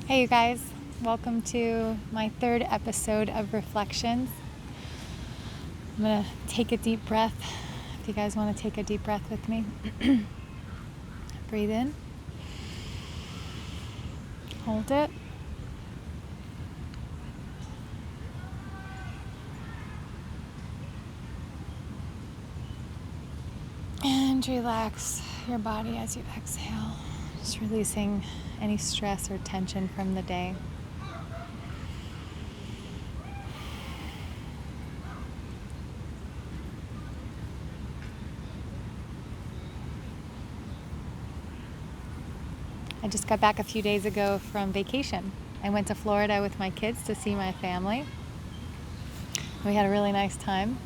Hey, you guys. Welcome to my third episode of Reflections. I'm going to take a deep breath. If you guys want to take a deep breath with me, breathe in, hold it, and relax your body as you exhale, just releasing any stress or tension from the day. I just got back a few days ago from vacation. I went to Florida with my kids to see my family. We had a really nice time,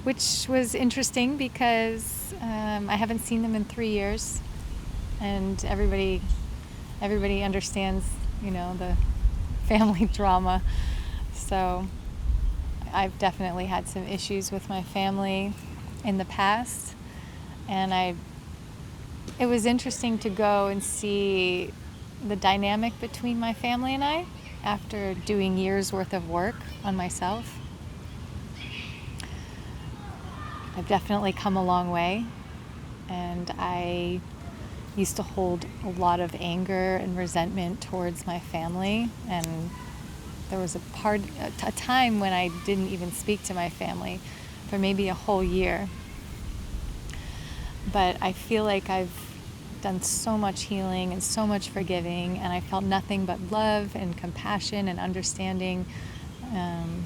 which was interesting because I haven't seen them in 3 years, and everybody understands, the family drama. So I've definitely had some issues with my family in the past, and it was interesting to go and see the dynamic between my family and I after doing years worth of work on myself. I've definitely come a long way, and I used to hold a lot of anger and resentment towards my family, and there was a time when I didn't even speak to my family for maybe a whole year. But I feel like I've done so much healing and so much forgiving, and I felt nothing but love and compassion and understanding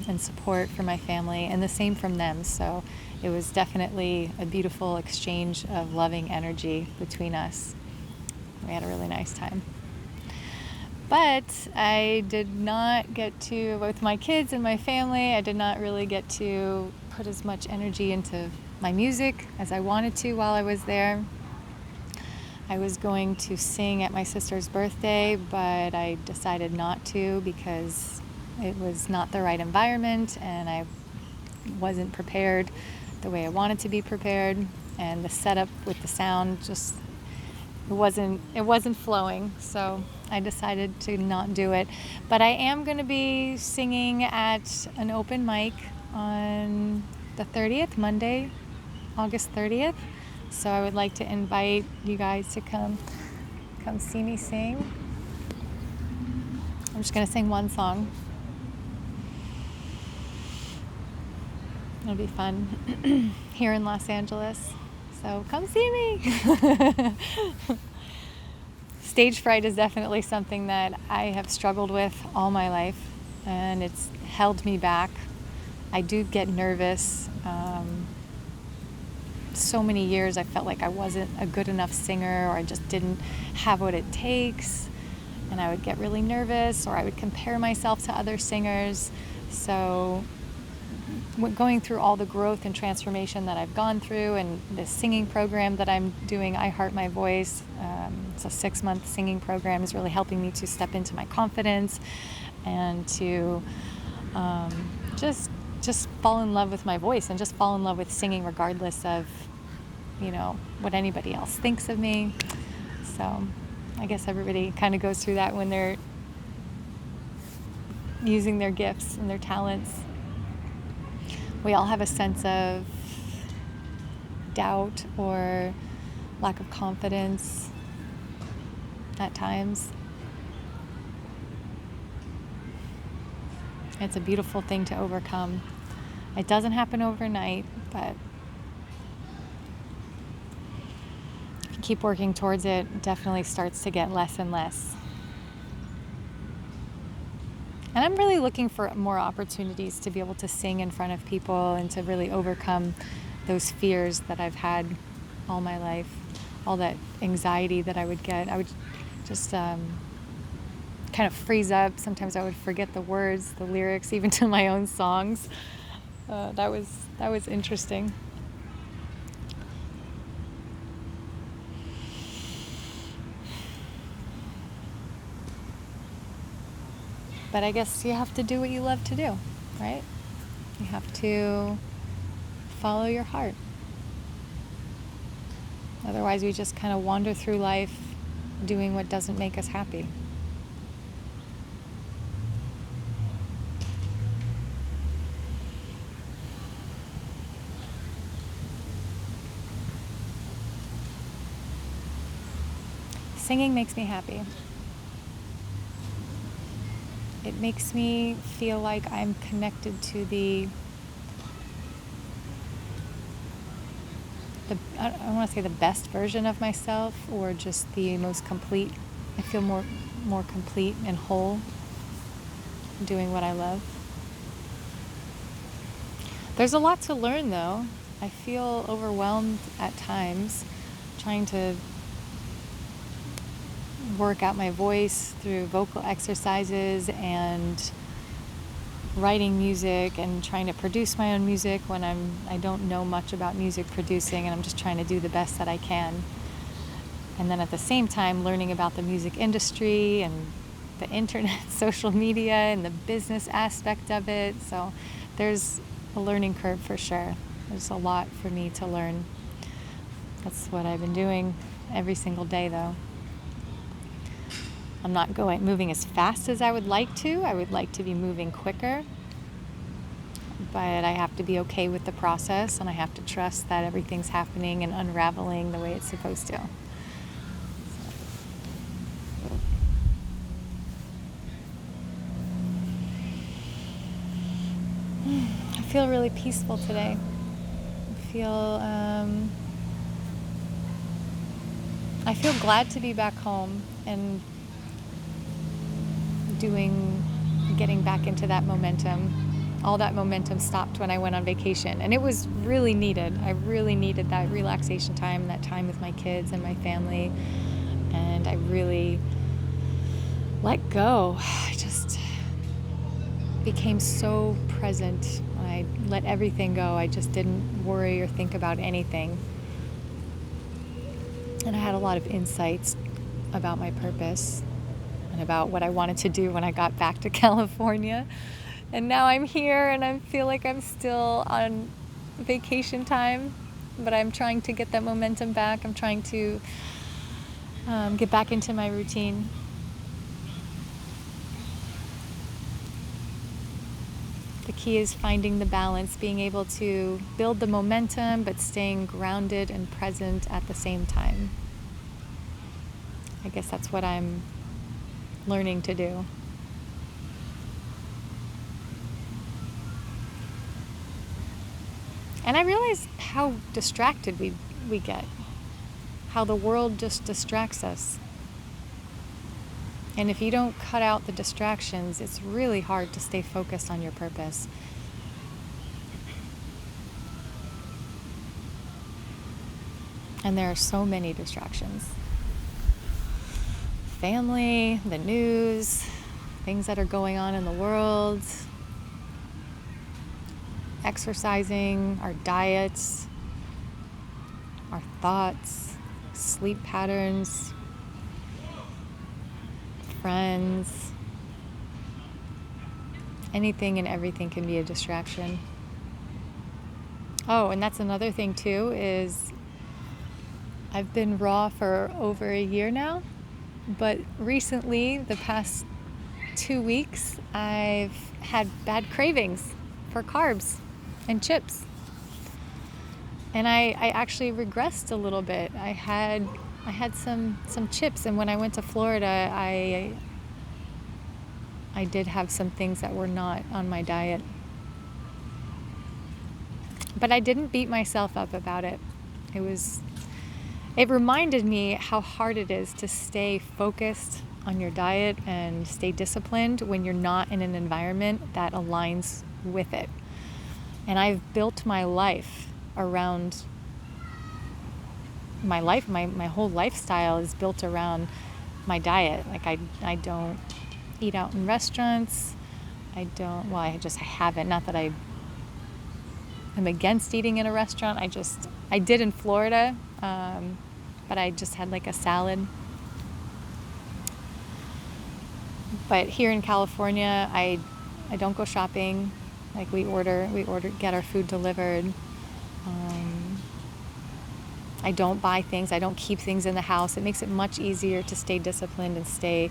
and support for my family, and the same from them. So it was definitely a beautiful exchange of loving energy between us. We had a really nice time. But I did not get to, with my kids and my family, I did not really get to put as much energy into my music as I wanted to while I was there. I was going to sing at my sister's birthday, but I decided not to because it was not the right environment, and I wasn't prepared the way I wanted to be prepared, and the setup with the sound just it wasn't flowing, so I decided to not do it. But I am going to be singing at an open mic on the 30th, Monday, August 30th. So I would like to invite you guys to come see me sing. I'm just going to sing one song. It'll be fun here in Los Angeles. So come see me. Stage fright is definitely something that I have struggled with all my life, and it's held me back. I do get nervous. So many years I felt like I wasn't a good enough singer, or I just didn't have what it takes, and I would get really nervous, or I would compare myself to other singers. So going through all the growth and transformation that I've gone through, and the singing program that I'm doing, I Heart My Voice, it's a 6-month singing program, is really helping me to step into my confidence and to just fall in love with my voice, and just fall in love with singing regardless of what anybody else thinks of me. So I guess everybody kind of goes through that when they're using their gifts and their talents. We all have a sense of doubt or lack of confidence at times. It's a beautiful thing to overcome. It doesn't happen overnight, but if you keep working towards it, it definitely starts to get less and less. And I'm really looking for more opportunities to be able to sing in front of people and to really overcome those fears that I've had all my life, all that anxiety that I would get. I would just kind of freeze up. Sometimes I would forget the words, the lyrics, even to my own songs. That was interesting. But I guess you have to do what you love to do, right? You have to follow your heart. Otherwise, we just kind of wander through life doing what doesn't make us happy. Singing makes me happy. It makes me feel like I'm connected to I don't want to say the best version of myself, or just the most complete. I feel more complete and whole doing what I love. There's a lot to learn, though. I feel overwhelmed at times trying to work out my voice through vocal exercises and writing music and trying to produce my own music when I don't know much about music producing, and I'm just trying to do the best that I can. And then at the same time learning about the music industry and the internet, social media, and the business aspect of it. So there's a learning curve for sure. There's a lot for me to learn. That's what I've been doing every single day, though. I'm not moving as fast as I would like to. I would like to be moving quicker. But I have to be okay with the process, and I have to trust that everything's happening and unraveling the way it's supposed to. I feel really peaceful today. I feel glad to be back home and getting back into that momentum. All that momentum stopped when I went on vacation, and it was really needed. I really needed that relaxation time, that time with my kids and my family, and I really let go. I just became so present. I let everything go. I just didn't worry or think about anything. And I had a lot of insights about my purpose and about what I wanted to do when I got back to California. And now I'm here, and I feel like I'm still on vacation time, but I'm trying to get that momentum back. I'm trying to get back into my routine. The key is finding the balance, being able to build the momentum, but staying grounded and present at the same time. I guess that's what I'm learning to do. And I realize how distracted we get, how the world just distracts us. And if you don't cut out the distractions, it's really hard to stay focused on your purpose. And there are so many distractions. Family, the news, things that are going on in the world, exercising, our diets, our thoughts, sleep patterns, friends. Anything and everything can be a distraction. Oh, and that's another thing too, is I've been raw for over a year now, but recently, the past 2 weeks, I've had bad cravings for carbs and chips. And I actually regressed a little bit. I had some chips, and when I went to Florida, I did have some things that were not on my diet. But I didn't beat myself up about it. It reminded me how hard it is to stay focused on your diet and stay disciplined when you're not in an environment that aligns with it. And I've built my life around my whole lifestyle is built around my diet. Like I don't eat out in restaurants. I haven't. Not that I'm against eating in a restaurant. I did in Florida, but I just had like a salad. But here in California, I don't go shopping. Like we get our food delivered. I don't buy things. I don't keep things in the house. It makes it much easier to stay disciplined and stay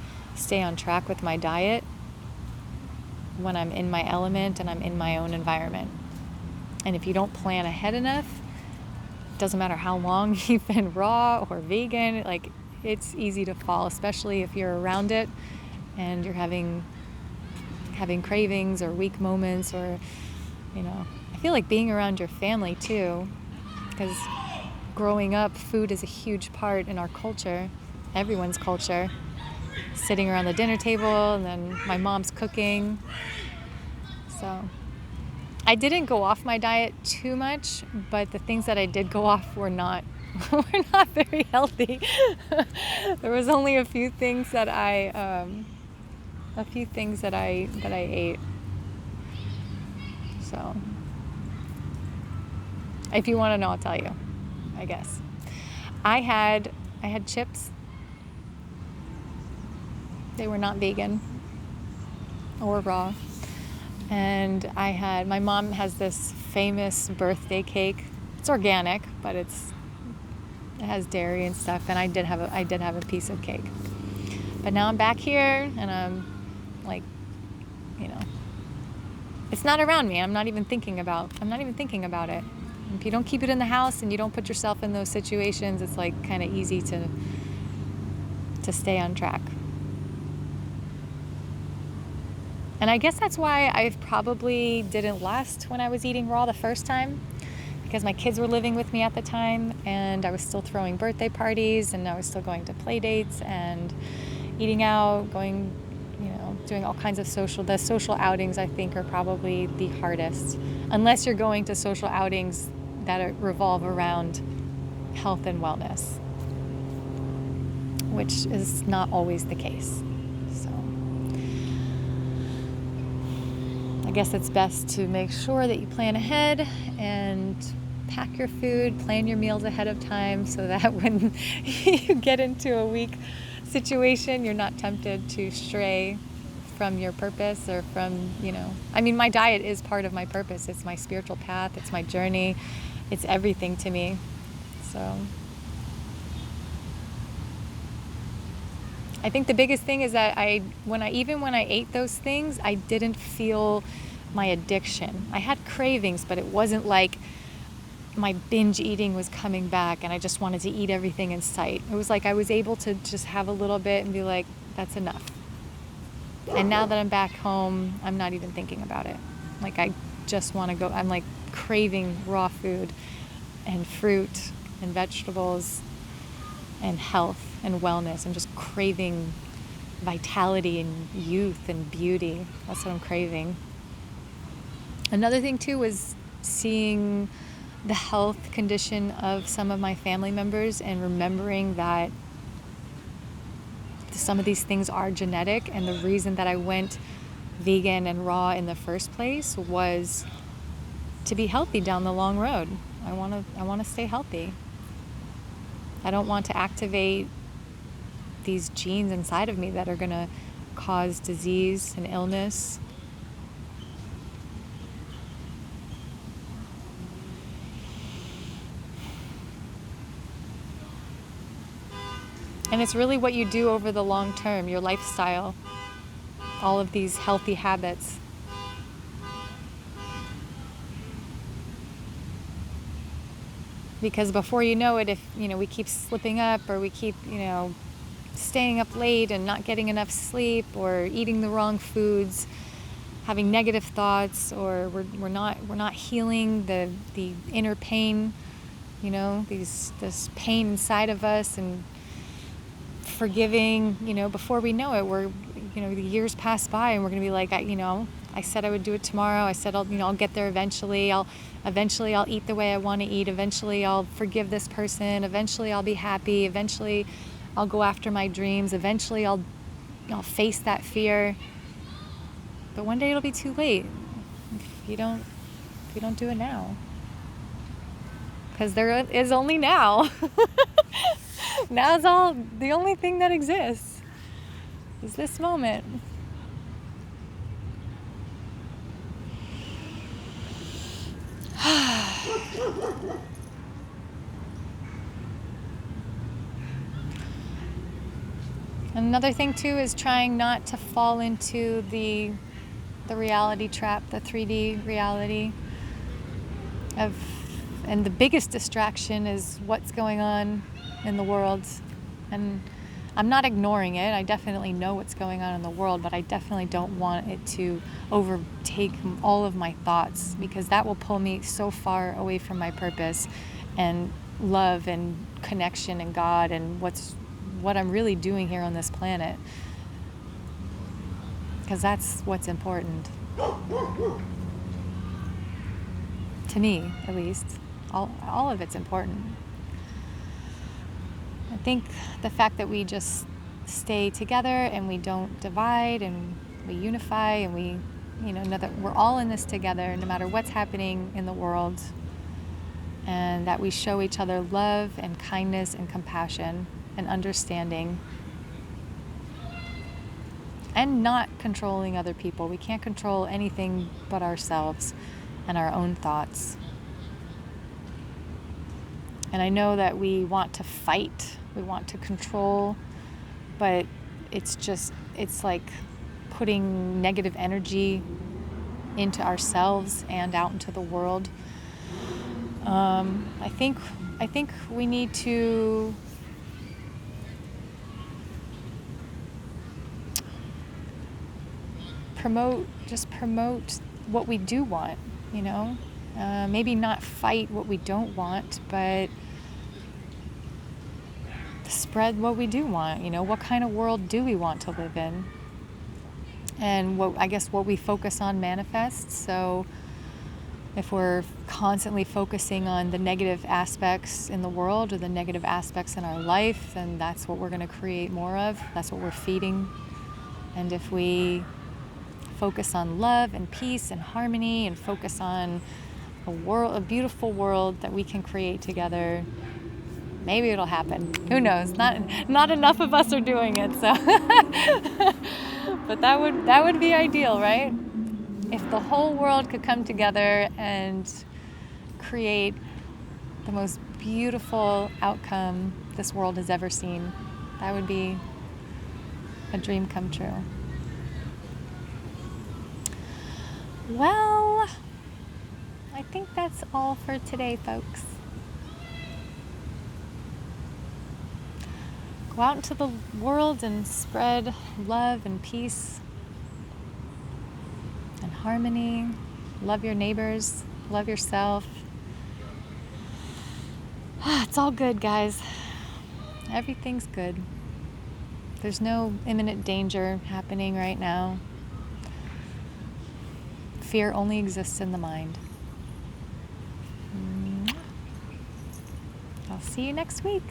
on track with my diet when I'm in my element and I'm in my own environment. And if you don't plan ahead enough, it doesn't matter how long you've been raw or vegan, like it's easy to fall, especially if you're around it and you're having cravings or weak moments, or I feel like being around your family too, because growing up, food is a huge part in our culture, everyone's culture. Sitting around the dinner table, and then my mom's cooking. So I didn't go off my diet too much, but the things that I did go off were not very healthy. There was only a few things that I ate. So if you want to know, I'll tell you, I guess. I had chips. They were not vegan or raw. And my mom has this famous birthday cake. It's organic, but it has dairy and stuff. And I did have a piece of cake. But now I'm back here, and I'm like, it's not around me. I'm not even thinking about it. If you don't keep it in the house and you don't put yourself in those situations, it's like kind of easy to stay on track. And I guess that's why I probably didn't last when I was eating raw the first time, because my kids were living with me at the time, and I was still throwing birthday parties, and I was still going to play dates and eating out, doing all kinds of the social outings, I think, are probably the hardest, unless you're going to social outings that revolve around health and wellness, which is not always the case. So I guess it's best to make sure that you plan ahead and pack your food, plan your meals ahead of time, so that when you get into a weak situation, you're not tempted to stray from your purpose, or from, my diet is part of my purpose. It's my spiritual path. It's my journey. It's everything to me. So I think the biggest thing is that when I ate those things, I didn't feel my addiction. I had cravings, but it wasn't like my binge eating was coming back and I just wanted to eat everything in sight. It was like I was able to just have a little bit and be like, that's enough. And now that I'm back home, I'm not even thinking about it. Like, I just want to go. I'm like craving raw food and fruit and vegetables and health and wellness. I'm just craving vitality and youth and beauty. That's what I'm craving. Another thing too was seeing the health condition of some of my family members and remembering that some of these things are genetic, and the reason that I went vegan and raw in the first place was to be healthy down the long road. I want to stay healthy. I don't want to activate these genes inside of me that are going to cause disease and illness. And it's really what you do over the long term, your lifestyle, all of these healthy habits. Because before you know it, if we keep slipping up, or we keep staying up late and not getting enough sleep, or eating the wrong foods, having negative thoughts, or we're not healing the inner pain, this pain inside of us, and forgiving, before we know it, we're the years pass by and we're going to be like, I said I would do it tomorrow. I said I'll get there eventually. I'll eat the way I want to eat. Eventually I'll forgive this person. Eventually I'll be happy. Eventually I'll go after my dreams. Eventually I'll face that fear. But one day it'll be too late if you don't do it now. Because there is only now. Now's the only thing that exists is this moment. Another thing too is trying not to fall into the reality trap, the 3D reality and the biggest distraction is what's going on in the world. And I'm not ignoring it. I definitely know what's going on in the world, but I definitely don't want it to overtake all of my thoughts, because that will pull me so far away from my purpose and love and connection and God and what I'm really doing here on this planet, because that's what's important to me, at least. All of it's important. I think the fact that we just stay together and we don't divide and we unify and we, know that we're all in this together no matter what's happening in the world, and that we show each other love and kindness and compassion and understanding, and not controlling other people. We can't control anything but ourselves and our own thoughts. And I know that we want to fight, we want to control, but it's like putting negative energy into ourselves and out into the world. I think we need to promote what we do want, maybe not fight what we don't want, but spread what we do want. What kind of world do we want to live in? And what we focus on manifests. So if we're constantly focusing on the negative aspects in the world or the negative aspects in our life, then that's what we're going to create more of. That's what we're feeding. And if we focus on love and peace and harmony and focus on a beautiful world that we can create together, maybe it'll happen. Who knows? Not enough of us are doing it, so but that would be ideal, right? If the whole world could come together and create the most beautiful outcome this world has ever seen, that would be a dream come true. Well, I think that's all for today, folks. Go out into the world and spread love and peace and harmony. Love your neighbors. Love yourself. It's all good, guys. Everything's good. There's no imminent danger happening right now. Fear only exists in the mind. I'll see you next week.